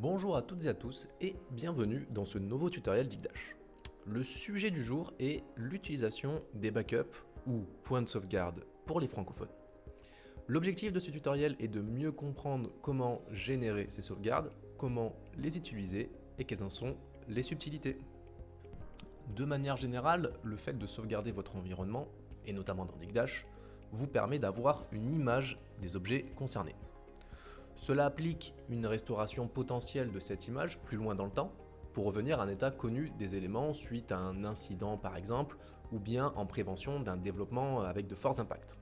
Bonjour à toutes et à tous et bienvenue dans ce nouveau tutoriel Digdash. Le sujet du jour est l'utilisation des backups ou points de sauvegarde pour les francophones. L'objectif de ce tutoriel est de mieux comprendre comment générer ces sauvegardes, comment les utiliser et quelles en sont les subtilités. De manière générale, le fait de sauvegarder votre environnement, et notamment dans Digdash, vous permet d'avoir une image des objets concernés. Cela applique une restauration potentielle de cette image plus loin dans le temps, pour revenir à un état connu des éléments suite à un incident par exemple, ou bien en prévention d'un développement avec de forts impacts.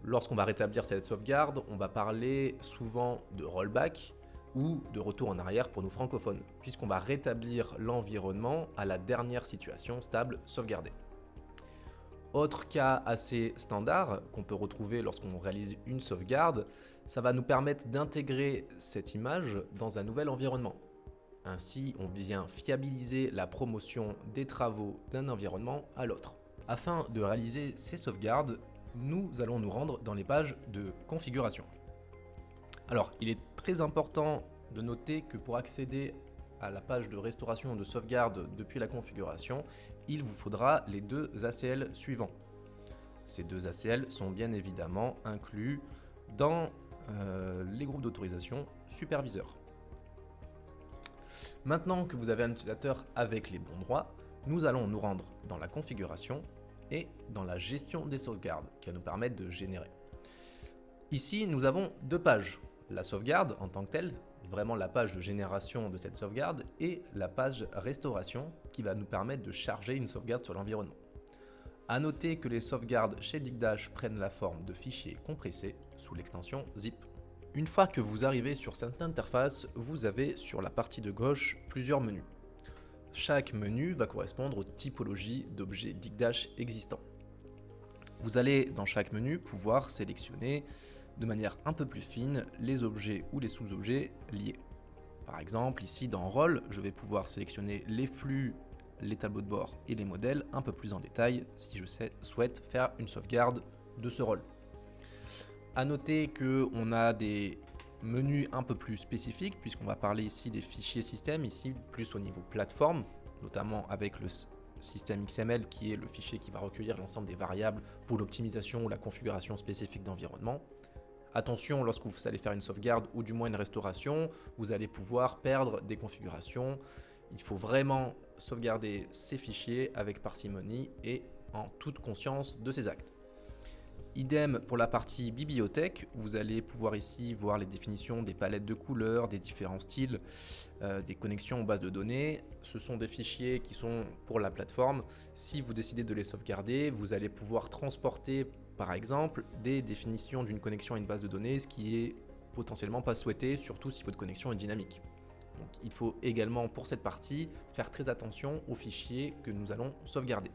Lorsqu'on va rétablir cette sauvegarde, on va parler souvent de rollback ou de retour en arrière pour nous francophones, puisqu'on va rétablir l'environnement à la dernière situation stable sauvegardée. Autre cas assez standard qu'on peut retrouver lorsqu'on réalise une sauvegarde, ça va nous permettre d'intégrer cette image dans un nouvel environnement. Ainsi, on vient fiabiliser la promotion des travaux d'un environnement à l'autre. Afin de réaliser ces sauvegardes, nous allons nous rendre dans les pages de configuration. Alors, il est très important de noter que pour accéder à la page de restauration de sauvegarde depuis la configuration, il vous faudra les deux ACL suivants. Ces deux ACL sont bien évidemment inclus dans les groupes d'autorisation superviseurs. Maintenant que vous avez un utilisateur avec les bons droits, nous allons nous rendre dans la configuration et dans la gestion des sauvegardes qui va nous permettre de générer. Ici, nous avons deux pages. La sauvegarde en tant que telle, vraiment la page de génération de cette sauvegarde, et la page restauration qui va nous permettre de charger une sauvegarde sur l'environnement. A noter que les sauvegardes chez Digdash prennent la forme de fichiers compressés sous l'extension zip. Une fois que vous arrivez sur cette interface, vous avez sur la partie de gauche plusieurs menus. Chaque menu va correspondre aux typologies d'objets Digdash existants. Vous allez dans chaque menu pouvoir sélectionner de manière un peu plus fine les objets ou les sous-objets liés. Par exemple, ici dans Rôle, je vais pouvoir sélectionner les flux, les tableaux de bord et les modèles un peu plus en détail si je souhaite faire une sauvegarde de ce rôle. A noter qu'on a des menus un peu plus spécifiques puisqu'on va parler ici des fichiers système, ici plus au niveau plateforme, notamment avec le système XML qui est le fichier qui va recueillir l'ensemble des variables pour l'optimisation ou la configuration spécifique d'environnement. Attention, lorsque vous allez faire une sauvegarde ou du moins une restauration, vous allez pouvoir perdre des configurations. Il faut vraiment sauvegarder ces fichiers avec parcimonie et en toute conscience de ces actes. Idem pour la partie bibliothèque, vous allez pouvoir ici voir les définitions des palettes de couleurs, des différents styles, des connexions aux bases de données. Ce sont des fichiers qui sont pour la plateforme. Si vous décidez de les sauvegarder, vous allez pouvoir transporter par exemple des définitions d'une connexion à une base de données, ce qui est potentiellement pas souhaité, surtout si votre connexion est dynamique. Donc il faut également pour cette partie faire très attention aux fichiers que nous allons sauvegarder.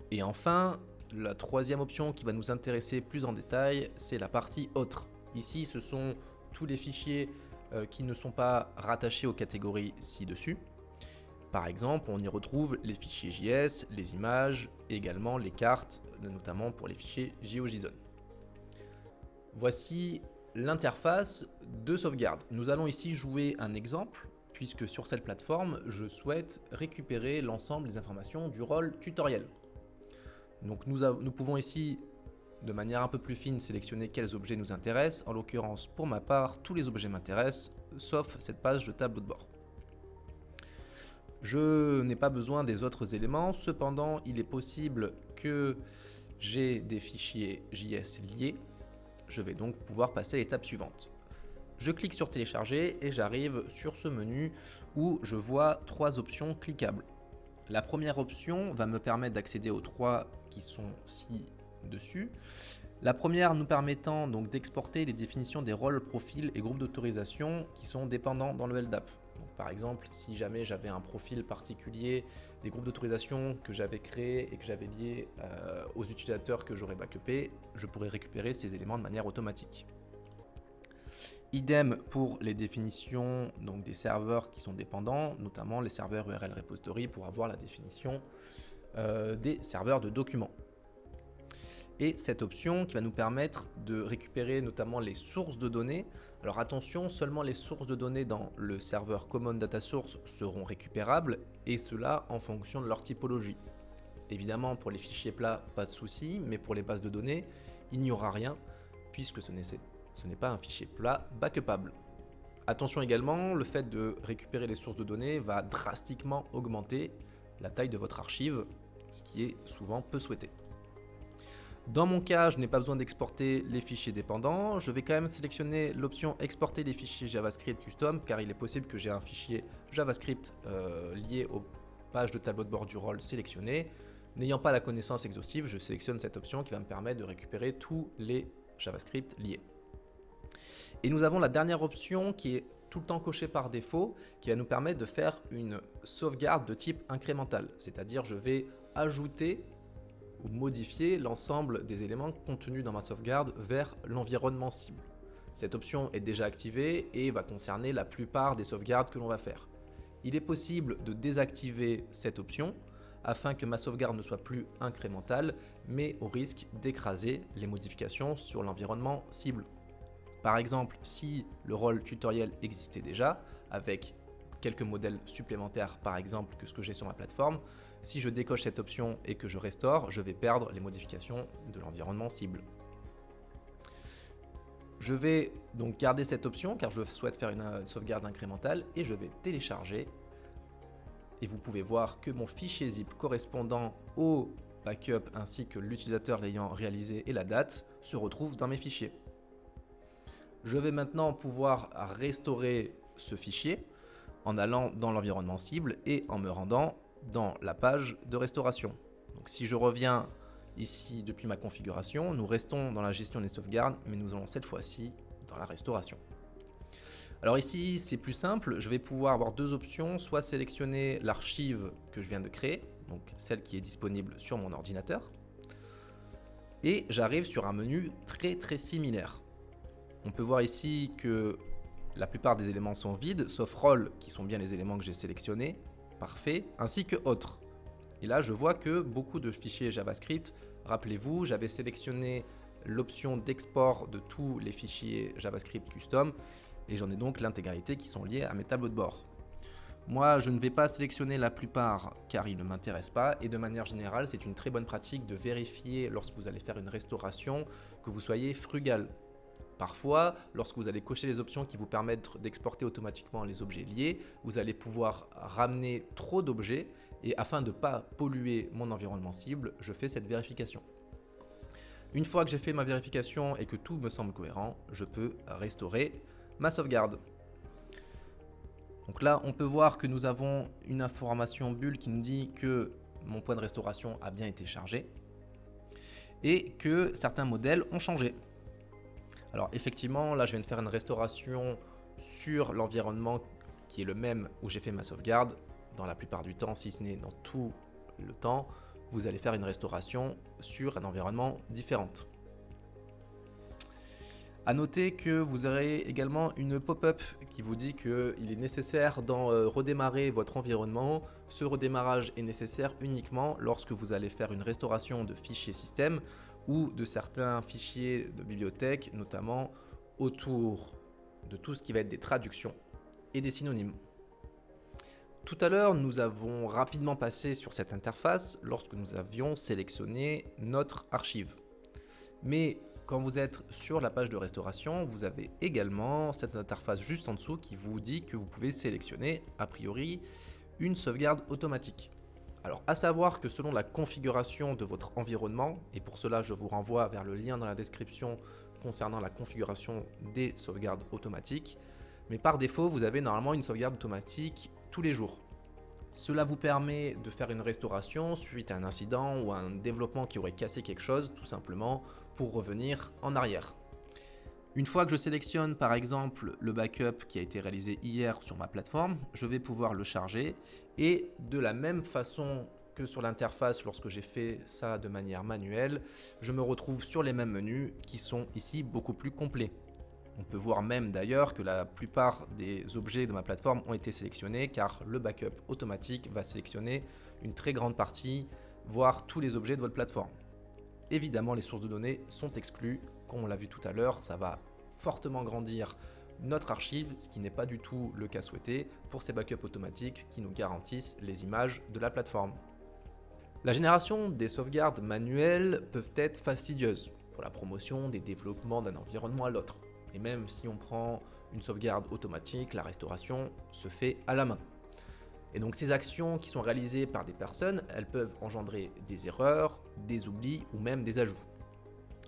Et enfin, la troisième option qui va nous intéresser plus en détail, c'est la partie autre. Ici, ce sont tous les fichiers qui ne sont pas rattachés aux catégories ci-dessus. Par exemple, on y retrouve les fichiers JS, les images, et également les cartes, notamment pour les fichiers GeoJSON. Voici l'interface de sauvegarde. Nous allons ici jouer un exemple, puisque sur cette plateforme, je souhaite récupérer l'ensemble des informations du rôle tutoriel. Donc nous pouvons ici, de manière un peu plus fine, sélectionner quels objets nous intéressent. En l'occurrence, pour ma part, tous les objets m'intéressent, sauf cette page de tableau de bord. Je n'ai pas besoin des autres éléments, cependant, il est possible que j'ai des fichiers JS liés. Je vais donc pouvoir passer à l'étape suivante. Je clique sur télécharger et j'arrive sur ce menu où je vois trois options cliquables. La première option va me permettre d'accéder aux trois qui sont ci-dessus. La première nous permettant donc d'exporter les définitions des rôles, profils et groupes d'autorisation qui sont dépendants dans le LDAP. Donc, par exemple, si jamais j'avais un profil particulier, des groupes d'autorisation que j'avais créés et que j'avais liés aux utilisateurs que j'aurais backupés, je pourrais récupérer ces éléments de manière automatique. Idem pour les définitions donc des serveurs qui sont dépendants, notamment les serveurs URL repository pour avoir la définition des serveurs de documents. et cette option qui va nous permettre de récupérer notamment les sources de données. Alors attention, seulement les sources de données dans le serveur Common Data Source seront récupérables, et cela en fonction de leur typologie. Évidemment, pour les fichiers plats, pas de souci, mais pour les bases de données, il n'y aura rien, puisque ce n'est pas un fichier plat backupable. Attention également, le fait de récupérer les sources de données va drastiquement augmenter la taille de votre archive, ce qui est souvent peu souhaité. Dans mon cas, je n'ai pas besoin d'exporter les fichiers dépendants. Je vais quand même sélectionner l'option exporter les fichiers JavaScript custom, car il est possible que j'ai un fichier JavaScript lié aux pages de tableau de bord du rôle sélectionné. N'ayant pas la connaissance exhaustive, je sélectionne cette option qui va me permettre de récupérer tous les JavaScript liés. Et nous avons la dernière option qui est tout le temps cochée par défaut, qui va nous permettre de faire une sauvegarde de type incrémental. C'est-à-dire je vais ajouter ou modifier l'ensemble des éléments contenus dans ma sauvegarde vers l'environnement cible. Cette option est déjà activée et va concerner la plupart des sauvegardes que l'on va faire. Il est possible de désactiver cette option afin que ma sauvegarde ne soit plus incrémentale, mais au risque d'écraser les modifications sur l'environnement cible. Par exemple, si le rôle tutoriel existait déjà, avec quelques modèles supplémentaires par exemple que ce que j'ai sur ma plateforme, si je décoche cette option et que je restaure, je vais perdre les modifications de l'environnement cible. Je vais donc garder cette option car je souhaite faire une sauvegarde incrémentale et je vais télécharger. Et vous pouvez voir que mon fichier zip correspondant au backup ainsi que l'utilisateur l'ayant réalisé et la date se retrouve dans mes fichiers. Je vais maintenant pouvoir restaurer ce fichier en allant dans l'environnement cible et en me rendant dans la page de restauration. Donc si je reviens ici depuis ma configuration, nous restons dans la gestion des sauvegardes, mais nous allons cette fois-ci dans la restauration. Alors ici, c'est plus simple, je vais pouvoir avoir deux options, soit sélectionner l'archive que je viens de créer, donc celle qui est disponible sur mon ordinateur, et j'arrive sur un menu très similaire. On peut voir ici que la plupart des éléments sont vides, sauf rôle qui sont bien les éléments que j'ai sélectionnés, parfait, ainsi que autres. Et là, je vois que beaucoup de fichiers JavaScript, rappelez-vous, j'avais sélectionné l'option d'export de tous les fichiers JavaScript custom, et j'en ai donc l'intégralité qui sont liés à mes tableaux de bord. Moi, je ne vais pas sélectionner la plupart car ils ne m'intéressent pas, et de manière générale, c'est une très bonne pratique de vérifier lorsque vous allez faire une restauration que vous soyez frugal. Parfois, lorsque vous allez cocher les options qui vous permettent d'exporter automatiquement les objets liés, vous allez pouvoir ramener trop d'objets et afin de ne pas polluer mon environnement cible, je fais cette vérification. Une fois que j'ai fait ma vérification et que tout me semble cohérent, je peux restaurer ma sauvegarde. Donc là, on peut voir que nous avons une information bulle qui nous dit que mon point de restauration a bien été chargé et que certains modèles ont changé. Alors effectivement, là je viens de faire une restauration sur l'environnement qui est le même où j'ai fait ma sauvegarde. Dans la plupart du temps, si ce n'est dans tout le temps, vous allez faire une restauration sur un environnement différent. A noter que vous aurez également une pop-up qui vous dit qu'il est nécessaire d'en redémarrer votre environnement. Ce redémarrage est nécessaire uniquement lorsque vous allez faire une restauration de fichiers système ou de certains fichiers de bibliothèque, notamment autour de tout ce qui va être des traductions et des synonymes. Tout à l'heure, nous avons rapidement passé sur cette interface lorsque nous avions sélectionné notre archive. Mais quand vous êtes sur la page de restauration, vous avez également cette interface juste en dessous qui vous dit que vous pouvez sélectionner, a priori, une sauvegarde automatique. Alors, à savoir que selon la configuration de votre environnement, et pour cela je vous renvoie vers le lien dans la description concernant la configuration des sauvegardes automatiques, mais par défaut, vous avez normalement une sauvegarde automatique tous les jours. Cela vous permet de faire une restauration suite à un incident ou à un développement qui aurait cassé quelque chose, tout simplement pour revenir en arrière. Une fois que je sélectionne par exemple le backup qui a été réalisé hier sur ma plateforme, je vais pouvoir le charger et de la même façon que sur l'interface lorsque j'ai fait ça de manière manuelle, je me retrouve sur les mêmes menus qui sont ici beaucoup plus complets. On peut voir même d'ailleurs que la plupart des objets de ma plateforme ont été sélectionnés car le backup automatique va sélectionner une très grande partie, voire tous les objets de votre plateforme. évidemment, les sources de données sont exclues. Comme on l'a vu tout à l'heure, ça va fortement grandir notre archive, ce qui n'est pas du tout le cas souhaité pour ces backups automatiques qui nous garantissent les images de la plateforme. La génération des sauvegardes manuelles peuvent être fastidieuses pour la promotion des développements d'un environnement à l'autre. Et même si on prend une sauvegarde automatique, la restauration se fait à la main. Et donc ces actions qui sont réalisées par des personnes, elles peuvent engendrer des erreurs, des oublis ou même des ajouts.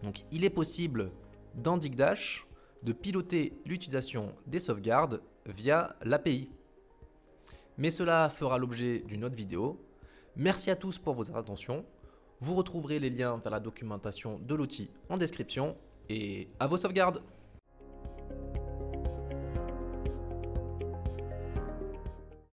Donc il est possible dans Digdash de piloter l'utilisation des sauvegardes via l'API. Mais cela fera l'objet d'une autre vidéo. Merci à tous pour votre attention. Vous retrouverez les liens vers la documentation de l'outil en description et à vos sauvegardes!